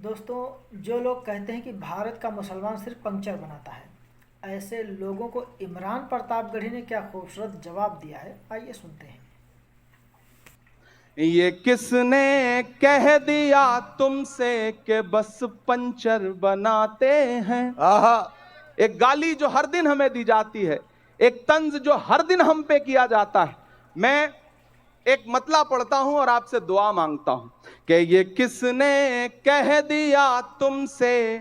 दोस्तों, जो लोग कहते हैं कि भारत का मुसलमान सिर्फ पंक्चर बनाता है, ऐसे लोगों को इमरान प्रतापगढ़ी ने क्या खूबसूरत जवाब दिया है, आइए सुनते हैं। ये किसने कह दिया तुमसे कि बस पंचर बनाते हैं। आहा, एक गाली जो हर दिन हमें दी जाती है, एक तंज जो हर दिन हम पे किया जाता है। मैं एक मतला पढ़ता हूं और आपसे दुआ मांगता हूं कि ये किसने कह दिया तुमसे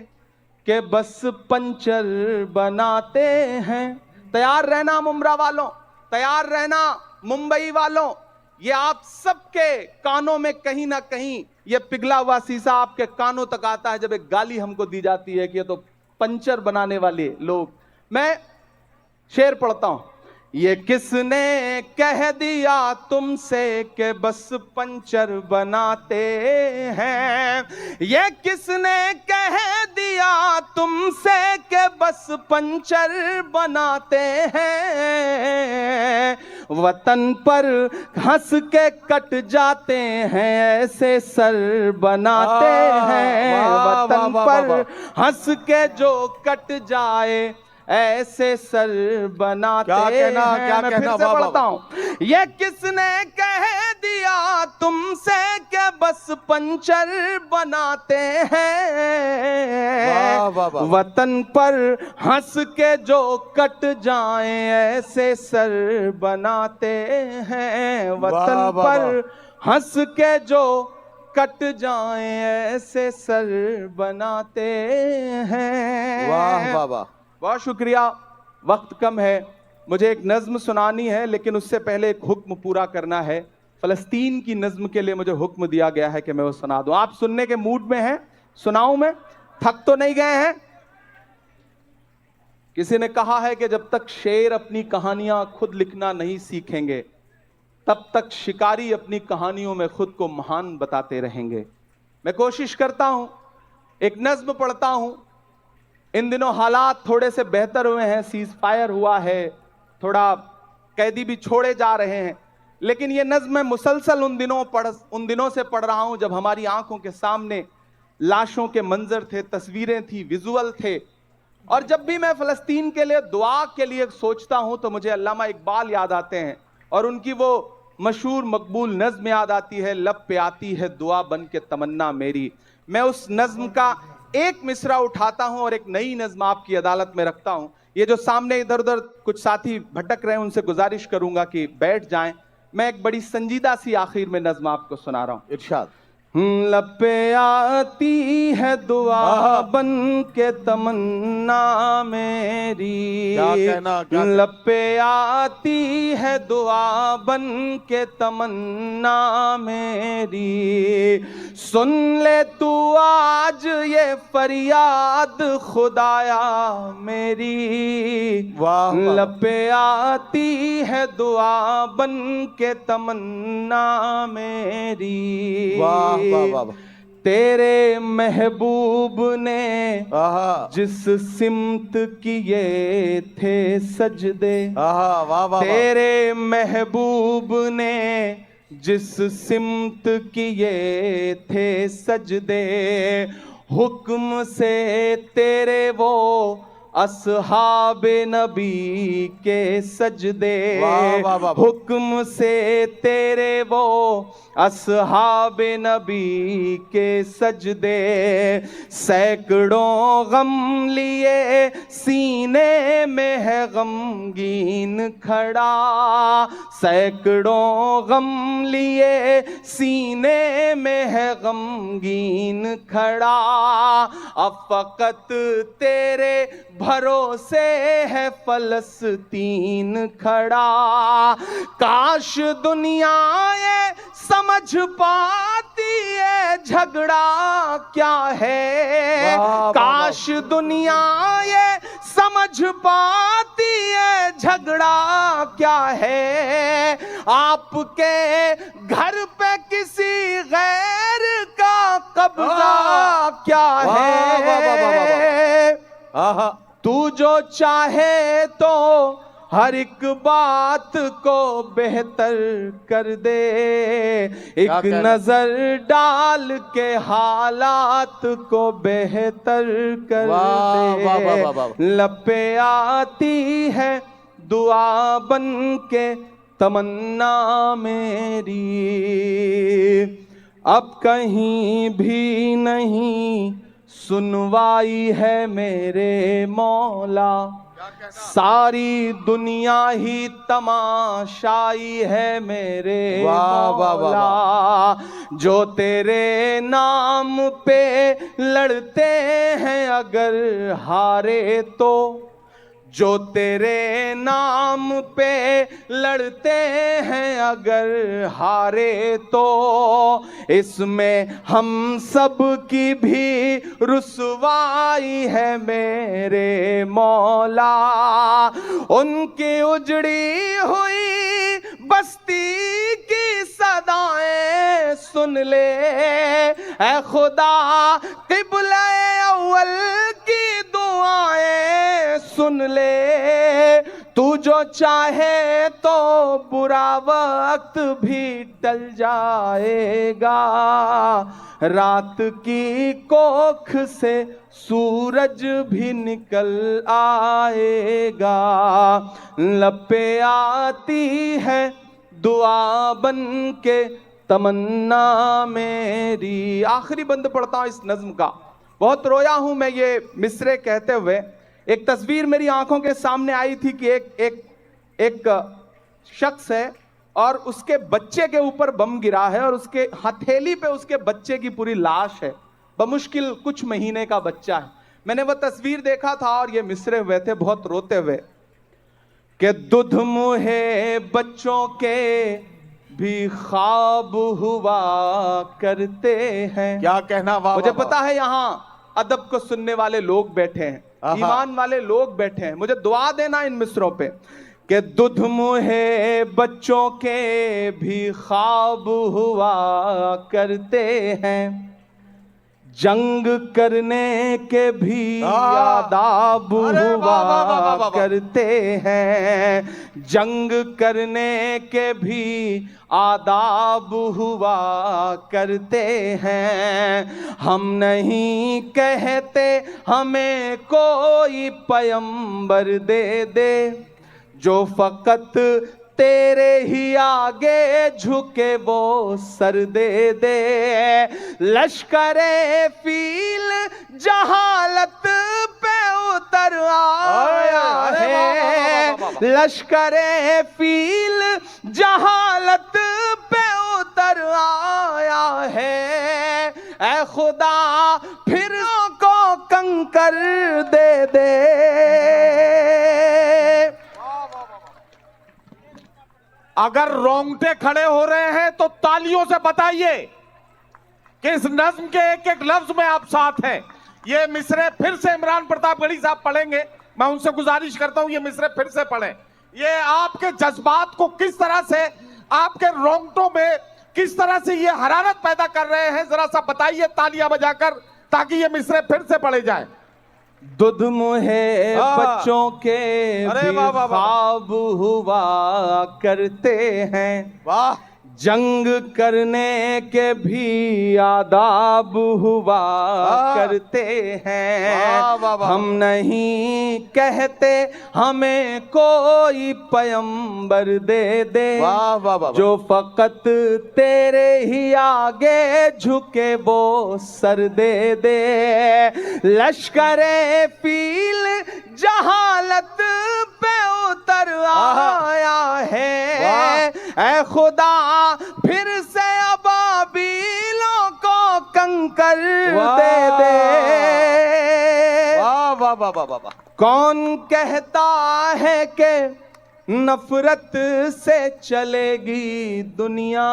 कि बस पंचर बनाते हैं। तैयार रहना मुमरा वालों, तैयार रहना मुंबई वालों। ये आप सबके कानों में कहीं ना कहीं ये पिघला हुआ शीशा आपके कानों तक आता है जब एक गाली हमको दी जाती है कि ये तो पंचर बनाने वाले लोग। मैं शेर पढ़ता हूं। ये किसने कह दिया तुमसे कि बस पंचर बनाते हैं। ये किसने कह दिया तुमसे कि बस पंचर बनाते हैं। वतन पर हंस के कट जाते हैं, ऐसे सर बनाते हैं। वतन पर हंस के जो कट जाए, ऐसे सर बनाते हैं। क्या मैं कहना, फिर से पढ़ता हूं। ये किसने कह दिया तुमसे कि बस पंचर बनाते हैं। वाह, वाह, वाह। वतन पर हंस के जो कट जाएं, ऐसे सर बनाते हैं। वतन वाह, वाह, पर हंस के जो कट जाएं, ऐसे सर बनाते हैं। वाह वाह वाह। बहुत शुक्रिया। वक्त कम है, मुझे एक नज्म सुनानी है, लेकिन उससे पहले एक हुक्म पूरा करना है। फलस्तीन की नज्म के लिए मुझे हुक्म दिया गया है कि मैं वो सुना दूं। आप सुनने के मूड में हैं? सुनाऊं मैं? थक तो नहीं गए हैं? किसी ने कहा है कि जब तक शेर अपनी कहानियां खुद लिखना नहीं सीखेंगे, तब तक शिकारी अपनी कहानियों में खुद को महान बताते रहेंगे। मैं कोशिश करता हूं, एक नज्म पढ़ता हूं। इन दिनों हालात थोड़े से बेहतर हुए हैं, सीज फायर हुआ है, थोड़ा कैदी भी छोड़े जा रहे हैं, लेकिन ये नज्म मैं मुसलसल उन दिनों से पढ़ रहा हूं जब हमारी आंखों के सामने लाशों के मंजर थे, तस्वीरें थी, विजुअल थे। और जब भी मैं फलस्तीन के लिए दुआ के लिए सोचता हूं तो मुझे अल्लामा इकबाल याद आते हैं और उनकी वो मशहूर मकबूल नज्म याद आती है, लब पे आती है दुआ बन के तमन्ना मेरी। मैं उस नज्म का एक मिसरा उठाता हूं और एक नई नज्म आपकी अदालत में रखता हूं। ये जो सामने इधर उधर कुछ साथी भटक रहे हैं, उनसे गुजारिश करूंगा कि बैठ जाएं। मैं एक बड़ी संजीदा सी आखिर में नज्म आपको सुना रहा हूं। इरशाद। लब पे आती है दुआ बन के तमन्ना मेरी। क्या कहना, लब पे आती है दुआ बन के तमन्ना मेरी। सुन ले तू आज ये फरियाद खुदाया मेरी। वाह, वाह। लब पे आती है दुआ बन के तमन्ना मेरी। वाह वाह वाह। तेरे महबूब ने आहा, जिस सिमत किए थे सजदे। आहा, वाह वाह। तेरे महबूब ने जिस सिमत किए थे सजदे, हुक्म से तेरे वो अस्हाबे नबी के सजदे। वाह, वाह, वाह। हुक्म से तेरे वो अस्हाबे नबी के सजदे। सैकड़ों गम लिए सीने में है गमगीन खड़ा। सैकड़ों गम लिए सीने में है गमगीन खड़ा। अब फकत तेरे भरोसे है फलस्तीन खड़ा। काश दुनिया ये समझ पाती है झगड़ा क्या है। काश दुनिया ये समझ पाती है झगड़ा क्या है। आपके घर पे किसी गैर का कब्जा क्या है। आहा, तू जो चाहे तो हर एक बात को बेहतर कर दे, एक नजर डाल के हालात को बेहतर कर वाह वाह वाह वाह वाह। दे। लब पे आती है दुआ बन के तमन्ना मेरी, अब कहीं भी नहीं सुनवाई है मेरे मौला, सारी दुनिया ही तमाशाई है मेरे वाह वाह वाह मौला। जो तेरे नाम पे लड़ते हैं अगर हारे तो, जो तेरे नाम पे लड़ते हैं अगर हारे तो, इसमें हम सब की भी रुसवाई है मेरे मौला। उनकी उजड़ी हुई बस्ती की सदाएं सुन ले ऐ खुदा, क़िबला अव्वल की दुआएं सुन ले। तू जो चाहे तो बुरा वक्त भी टल जाएगा, रात की कोख से सूरज भी निकल आएगा। लब पे आती है दुआ बन के तमन्ना मेरी। आखिरी बंद पढ़ता हूं इस नज्म का। बहुत रोया हूं मैं ये मिसरे कहते हुए। एक तस्वीर मेरी आंखों के सामने आई थी कि एक शख्स है और उसके बच्चे के ऊपर बम गिरा है और उसके हथेली पे उसके बच्चे की पूरी लाश है, बमुश्किल कुछ महीने का बच्चा है। मैंने वह तस्वीर देखा था और ये मिसरे हुए थे बहुत रोते हुए कि दुध मुहे बच्चों के भी ख्वाब हुआ करते हैं। क्या कहना, वाह मुझे वाह, पता है यहाँ अदब को सुनने वाले लोग बैठे हैं, ईमान वाले लोग बैठे हैं, मुझे दुआ देना इन मिसरों पे कि दुध मुहे बच्चों के भी ख्वाब हुआ करते हैं, जंग करने के भी आदाब हुआ करते हैं, जंग करने के भी आदाब हुआ करते हैं। हम नहीं कहते हमें कोई पैगंबर दे दे, जो फकत तेरे ही आगे झुके वो सर दे दे। लश्करे फील जहालत पे उतर आया है, लश्करे फील जहालत पे उतर आया है। ऐ खुदा फिर को कंकर दे दे। अगर रोंगटे खड़े हो रहे हैं तो तालियों से बताइए कि इस नज्म के एक एक लफ्ज में आप साथ हैं। ये मिसरे फिर से इमरान प्रतापगढ़ी साहब पढ़ेंगे। मैं उनसे गुजारिश करता हूं ये मिसरे फिर से पढ़ें। ये आपके जज्बात को किस तरह से, आपके रोंगटों में किस तरह से ये हरारत पैदा कर रहे हैं, जरा सा बताइए तालियां बजाकर, ताकि ये मिसरे फिर से पढ़े जाए। दुध मुहे बच्चों के भी ख्वाब हुआ करते हैं, वाह, जंग करने के भी आदाब हुआ करते हैं। हम नहीं कहते हमें कोई पैगंबर दे दे, जो फकत तेरे ही आगे झुके वो सर दे दे। लश्करे फील जहालत पे उतर आया है, ऐ खुदा फिर से अबाबीलों को कंकर दे दे। वाह वाह वाह वाह वाह। कौन कहता है कि नफरत से चलेगी दुनिया,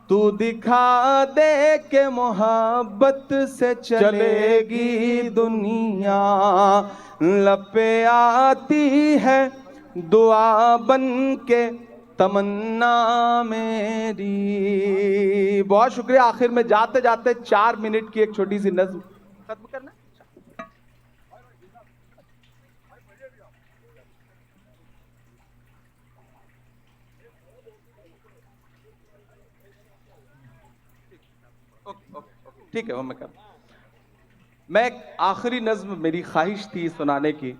तू दिखा दे के मोहब्बत से चलेगी दुनिया। लब पे आती है दुआ बन के तमन्ना मेरी। बहुत शुक्रिया। आखिर में जाते जाते 4 मिनट की एक छोटी सी नज्म खत्म करना। ठीक है वो मैं कर। मैं एक आखिरी नज्म मेरी ख्वाहिश थी सुनाने की,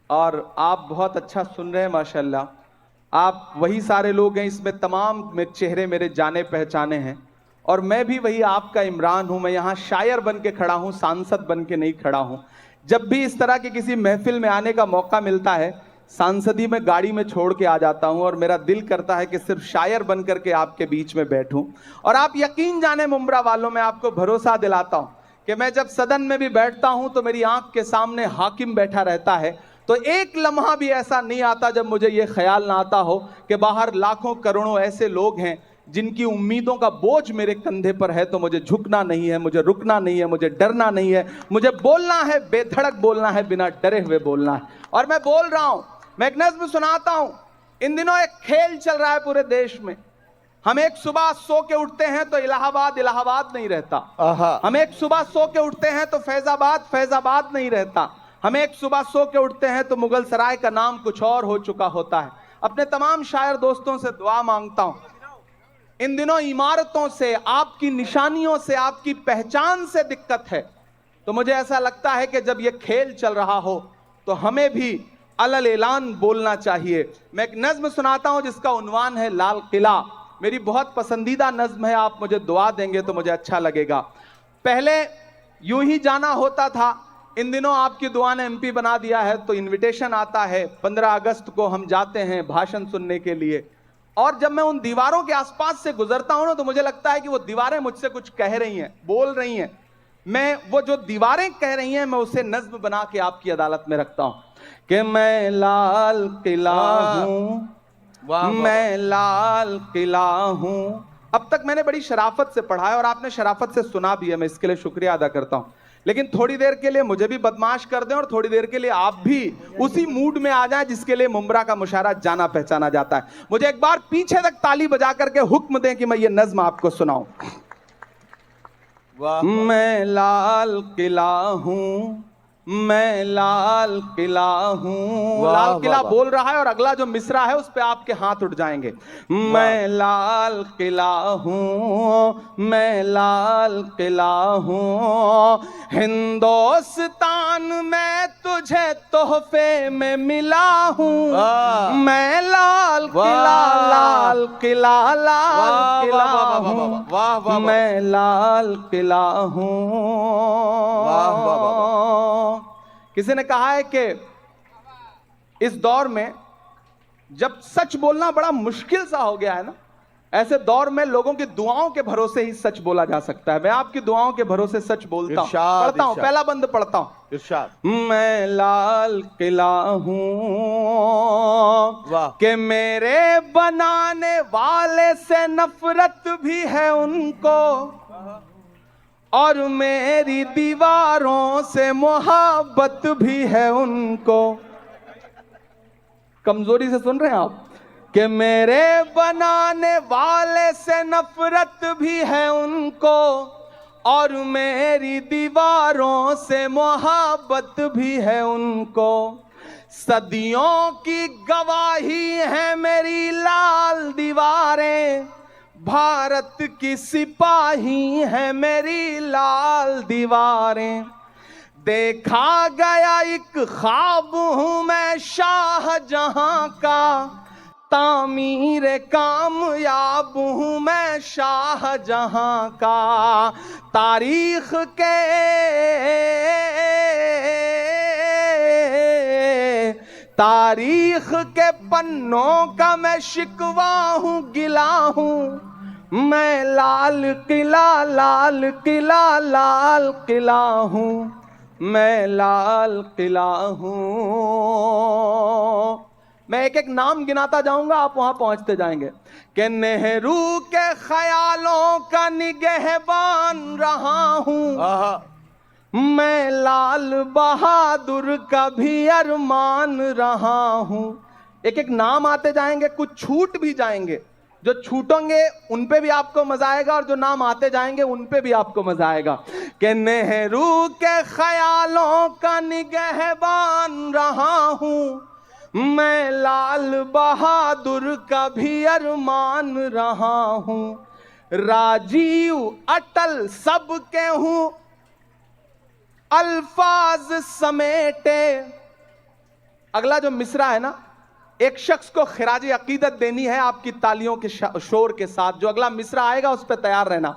और आप बहुत अच्छा सुन रहे हैं माशाल्लाह। आप वही सारे लोग हैं, इसमें तमाम मेरे चेहरे मेरे जाने पहचाने हैं, और मैं भी वही आपका इमरान हूं। मैं यहाँ शायर बन के खड़ा हूं, सांसद बन के नहीं खड़ा हूं। जब भी इस तरह की किसी महफिल में आने का मौका मिलता है, सांसदी में गाड़ी में छोड़ के आ जाता हूं, और मेरा दिल करता है कि सिर्फ शायर बन करके आपके बीच में बैठूं। और आप यकीन जाने मुंब्रा वालों, मैं आपको भरोसा दिलाता हूं कि मैं जब सदन में भी बैठता हूं तो मेरी आंख के सामने हाकिम बैठा रहता है, तो एक लम्हा भी ऐसा नहीं आता जब मुझे ये ख्याल ना आता हो कि बाहर लाखों करोड़ों ऐसे लोग हैं जिनकी उम्मीदों का बोझ मेरे कंधे पर है, तो मुझे झुकना नहीं है, मुझे रुकना नहीं है, मुझे डरना नहीं है, मुझे बोलना है, बेधड़क बोलना है, बिना डरे हुए बोलना है। और मैं बोल रहा हूं, मैं एक नज्म सुनाता हूं। इन दिनों एक खेल चल रहा है पूरे देश में। हम एक सुबह सो के उठते हैं तो इलाहाबाद इलाहाबाद नहीं रहता। हम एक सुबह सो के उठते हैं तो फैजाबाद फैजाबाद नहीं रहता। हम एक सुबह सो के उठते हैं तो मुगल सराय का नाम कुछ और हो चुका होता है। अपने तमाम शायर दोस्तों से दुआ मांगता हूं, इन दिनों इमारतों से, आपकी निशानियों से, आपकी पहचान से दिक्कत है, तो मुझे ऐसा लगता है कि जब यह खेल चल रहा हो तो हमें भी अलल ऐलान बोलना चाहिए। मैं एक नज्म सुनाता हूं जिसका उन्वान है लाल किला। मेरी बहुत पसंदीदा नज्म है, आप मुझे दुआ देंगे तो मुझे अच्छा लगेगा। पहले यूं ही जाना होता था, इन दिनों आपकी दुआ ने एमपी बना दिया है, तो इनविटेशन आता है, 15 अगस्त को हम जाते हैं भाषण सुनने के लिए। और जब मैं उन दीवारों के आसपास से गुजरता हूं ना, तो मुझे लगता है कि वो दीवारें मुझसे कुछ कह रही हैं, बोल रही हैं। मैं वो जो दीवारें कह रही हैं, मैं उसे नज्म बना के आपकी अदालत में रखता हूं कि मैं लाल किला हूं, मैं लाल किला हूं। अब तक मैंने बड़ी शराफत से पढ़ा है और आपने शराफत से सुना भी है, मैं इसके लिए शुक्रिया अदा करता हूं। लेकिन थोड़ी देर के लिए मुझे भी बदमाश कर दें और थोड़ी देर के लिए आप भी उसी मूड में आ जाएं जिसके लिए मुंब्रा का मुशायरा जाना पहचाना जाता है। मुझे एक बार पीछे तक ताली बजा करके हुक्म दें कि मैं ये नज्म आपको सुनाऊं। मैं लाल किला हूं, मैं लाल किला हूं। लाल किला बोल रहा है और अगला जो मिसरा है उस पे आपके हाथ उठ जाएंगे। मैं लाल किला हूं, मैं लाल किला हूं, हिंदुस्तान में तुझे तोहफे में मिला हूं। मैं लाल किला, लाल किला, लाल किला हूं, मैं लाल किला हूं। किसी ने कहा है कि इस दौर में जब सच बोलना बड़ा मुश्किल सा हो गया है ना, ऐसे दौर में लोगों की दुआओं के भरोसे ही सच बोला जा सकता है। मैं आपकी दुआओं के भरोसे सच बोलता हूं, पढ़ता हूं, पहला बंद पढ़ता हूं। मैं लाल किला हूं कि मेरे बनाने वाले से नफरत भी है उनको, और मेरी दीवारों से मोहब्बत भी है उनको। कमजोरी से सुन रहे हैं आप? कि मेरे बनाने वाले से नफरत भी है उनको, और मेरी दीवारों से मोहब्बत भी है उनको। सदियों की गवाही है मेरी लाल दीवारें, भारत की सिपाही है मेरी लाल दीवारें। देखा गया एक ख्वाब हूं मैं शाहजहां का, तामीर कामयाब हूं मैं शाहजहां का। तारीख के पन्नों का मैं शिकवा हूं, गिला हूं। मैं लाल किला, लाल किला, लाल किला हूं, मैं लाल किला हूं। मैं एक एक नाम गिनाता जाऊंगा, आप वहां पहुंचते जाएंगे। कि नेहरू के ख्यालों का निगहबान रहा हूं, मैं लाल बहादुर का भी अरमान रहा हूं। एक एक नाम आते जाएंगे, कुछ छूट भी जाएंगे। जो छूटेंगे उन पे भी आपको मजा आएगा, और जो नाम आते जाएंगे उन पे भी आपको मजा आएगा। कि नेहरू के ख्यालों का निगहबान रहा हूं, मैं लाल बहादुर का भी अरमान रहा हूं। राजीव अटल सबके हूं अल्फाज समेटे। अगला जो मिसरा है ना, एक शख्स को खिराज अकीदत देनी है आपकी तालियों के शोर के साथ। जो अगला मिसरा आएगा उस पर तैयार रहना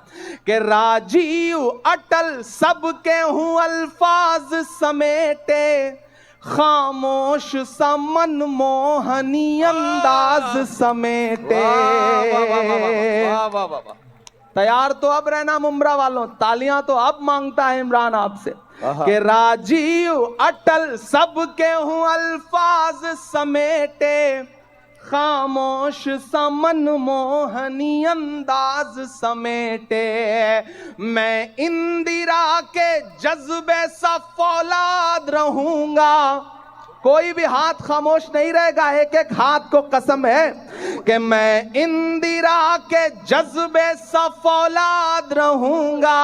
कि राजीव अटल सबके हूं अल्फाज समेटे, खामोश सा मनमोहनी अंदाज समेटे। वाह वाह वाह। तैयार तो अब रहना मुमरा वालों, तालियां तो अब मांगता है इमरान आपसे कि राजीव अटल सबके हूं अल्फाज समेटे, खामोश सा मनमोहनी अंदाज समेटे। मैं इंदिरा के जज्बे सा फौलाद रहूंगा। कोई भी हाथ खामोश नहीं रहेगा, एक एक हाथ को कसम है कि मैं इंदिरा के जज्बे सा फौलाद रहूंगा।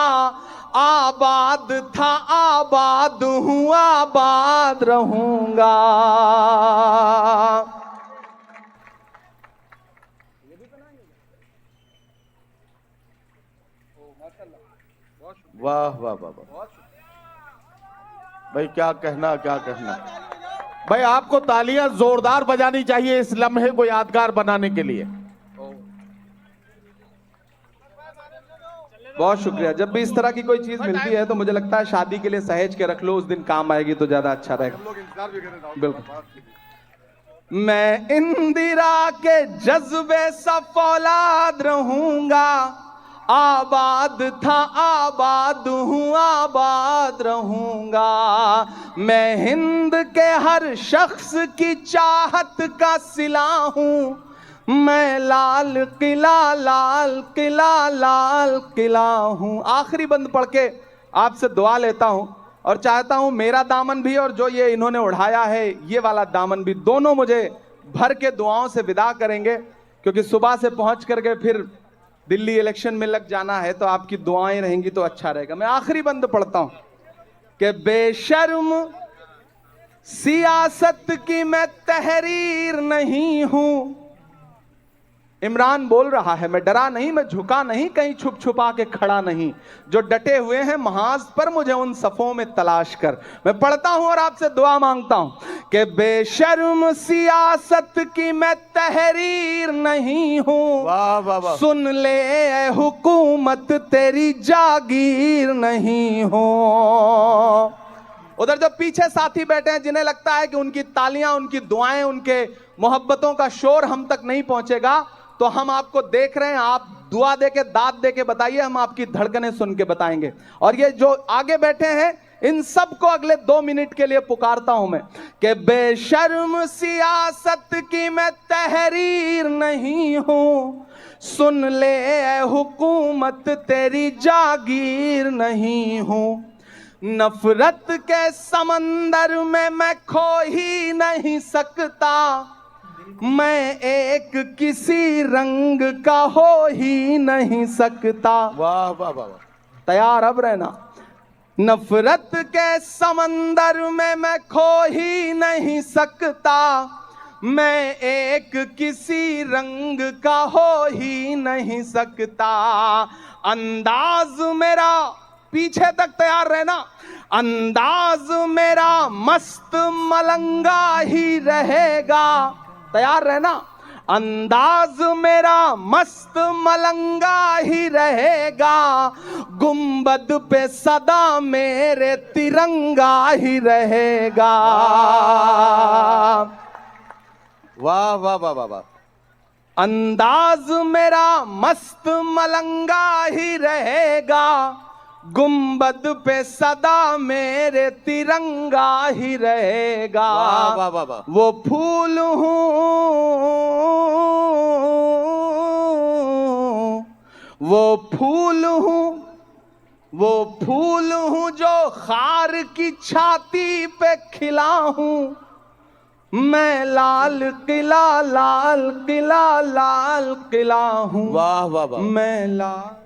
आबाद था आबाद हूं आबाद रहूंगा। वाह वाह वाह वाह भाई, क्या कहना क्या कहना। भाई आपको तालियां जोरदार बजानी चाहिए इस लम्हे को यादगार बनाने के लिए। बहुत शुक्रिया। जब भी इस तरह की कोई चीज मिलती है तो मुझे लगता है शादी के लिए सहेज के रख लो, उस दिन काम आएगी तो ज्यादा अच्छा रहेगा। बिल्कुल। मैं इंदिरा के जज्बे सा फौलाद रहूंगा। आबाद था आबाद हूं आबाद रहूंगा। मैं हिंद के हर शख्स की चाहत का सिला हूं। मैं लाल किला लाल किला लाल किला हूं। आखिरी बंद पढ़ के आपसे दुआ लेता हूं और चाहता हूं मेरा दामन भी और जो ये इन्होंने उठाया है ये वाला दामन भी, दोनों मुझे भर के दुआओं से विदा करेंगे, क्योंकि सुबह से पहुंच करके फिर दिल्ली इलेक्शन में लग जाना है, तो आपकी दुआएं रहेंगी तो अच्छा रहेगा। मैं आखिरी बंद पढ़ता हूं कि बेशर्म सियासत की मैं तहरीर नहीं हूं। इमरान बोल रहा है, मैं डरा नहीं, मैं झुका नहीं, कहीं छुप छुपा के खड़ा नहीं। जो डटे हुए हैं महाज पर मुझे उन सफों में तलाश कर। मैं पढ़ता हूं और आपसे दुआ मांगता हूं कि बेशर्म सियासत की मैं तहरीर नहीं हूं। वाह वाह वाह। सुन ले ए हुकूमत तेरी जागीर नहीं हो। उधर जो पीछे साथी बैठे हैं जिन्हें लगता है कि उनकी तालियां, उनकी दुआएं, उनके मोहब्बतों का शोर हम तक नहीं पहुंचेगा, तो हम आपको देख रहे हैं, आप दुआ दे के दाद दे के बताइए, हम आपकी धड़कनें सुन के बताएंगे। और ये जो आगे बैठे हैं इन सब को अगले 2 मिनट के लिए पुकारता हूं मैं कि बेशर्म सियासत की मैं तहरीर नहीं हूं। सुन ले ए हुकूमत तेरी जागीर नहीं हूं। नफरत के समंदर में मैं खो ही नहीं सकता। मैं एक किसी रंग का हो ही नहीं सकता। वाह वाह वाह। तैयार अब रहना। नफरत के समंदर में मैं खो ही नहीं सकता। मैं एक किसी रंग का हो ही नहीं सकता। अंदाज मेरा, पीछे तक तैयार रहना, अंदाज मेरा मस्त मलंगा ही रहेगा। तैयार रहना। अंदाज मेरा मस्त मलंगा ही रहेगा। गुंबद पे सदा मेरे तिरंगा ही रहेगा। वाह वाह वाह वाह वाह। अंदाज मेरा मस्त मलंगा ही रहेगा। गुंबद पे सदा मेरे तिरंगा ही रहेगा। वाह वाह वाह वाह। वो फूल हूँ, वो फूल हूँ, वो फूल हूँ जो खार की छाती पे खिला हूँ। मैं लाल किला लाल किला लाल किला हूँ। वाह वाह वाह। मैं लाल